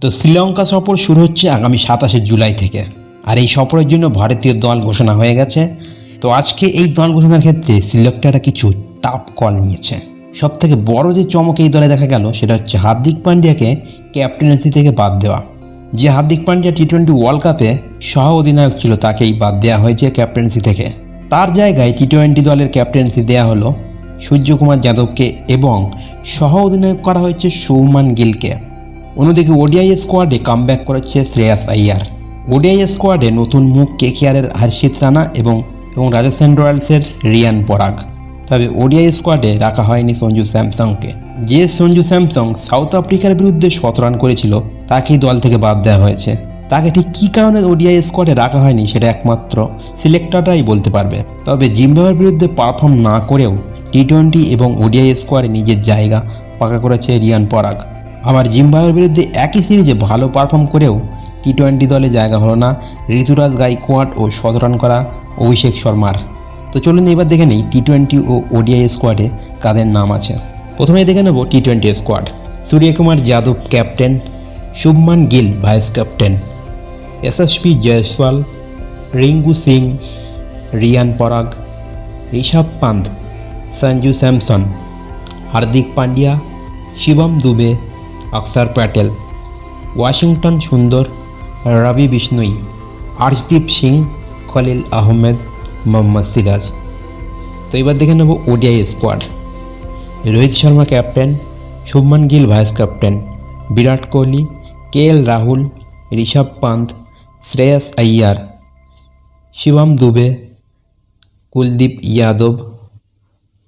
তো শ্রীলঙ্কা সফর শুরু হচ্ছে আগামী 27শে জুলাই থেকে। আর এই সফরের জন্য ভারতীয় দল ঘোষণা হয়ে গেছে। তো আজকে এই দল ঘোষণার ক্ষেত্রে সিলেক্টররা কিছু টাফ কল নিয়েছে। সবথেকে বড় যে চমক এই দলে দেখা গেল সেটা হচ্ছে হার্দিক পান্ডিয়াকে ক্যাপ্টেন্সি থেকে বাদ দেওয়া। যে হার্দিক পান্ডিয়া টি-20 ওয়ার্ল্ড কাপে সহ অধিনায়ক ছিল তাকেই বাদ দেওয়া হয়েছে ক্যাপ্টেন্সি থেকে। তার জায়গায় টি-20 দলের ক্যাপ্টেন্সি দেওয়া হলো সূর্যকুমার যাদবকে এবং সহ অধিনায়ক করা হয়েছে শুভমান গিলকে। অন্যদিকে ওডিআই স্কোয়াডে কামব্যাক করেছে শ্রেয়াস আইয়ার। ওডিআই স্কোয়াডে নতুন মুখ কেকেআরের হর্ষিত রানা এবং রাজস্থান রয়্যালসের রিয়ান পরাগ। তবে ওডিআই স্কোয়াডে রাখা হয়নি সঞ্জু স্যামসংকে। যে সঞ্জু স্যামসং সাউথ আফ্রিকার বিরুদ্ধে 17 রান করেছিল তাকেই দল থেকে বাদ দেওয়া হয়েছে। তাকে ঠিক কী কারণে ওডিআই স্কোয়াডে রাখা হয়নি সেটা একমাত্র সিলেক্টররাই বলতে পারবে। তবে জিম্বাবুয়ের বিরুদ্ধে পারফর্ম না করেও টি-20 এবং ওডিআই স্কোয়াডে নিজের জায়গা পাকা করেছে রিয়ান পরাগ। আবার জিম্বাবুয়ের বিরুদ্ধে একই সিরিজে ভালো পারফর্ম করেও টি-20 দলে জায়গা হলো না ঋতুরাজ গাইকোয়াড ও 17 রান করা অভিষেক শর্মার। তো চলুন এবার দেখে নিই টি-20 ও ওডিআই স্কোয়াডে কাদের নাম আছে। প্রথমেই দেখে নেব টি-20 squad. Suryakumar Yadav captain, Shubman Gill vice captain, এসএসপি জয়সওয়াল, রিঙ্কু সিং, রিয়ান পরাগ, ঋষভ পান্ত, সঞ্জু স্যামসন, হার্দিক পান্ডিয়া, শিবম দুবে, অক্ষর প্যাটেল, ওয়াশিংটন সুন্দর, রবি বিষ্ণুই, আর্শদীপ সিং, খলিল আহমেদ, মোহাম্মদ সিরাজ। তো এবার দেখে নেব ODI squad. Rohit Sharma captain, Shubman Gill vice captain, Virat Kohli, K L Rahul, Rishabh Pant, Shreyas Iyer, Shivam Dube, Kuldeep Yadav,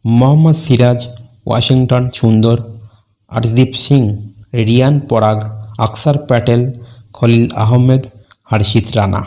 Mohammed Siraj, Washington Sundar, Arshdeep Singh, Riyan পরাগ, অক্ষর প্যাটেল, খলিল আহমেদ, হর্ষিত রানা।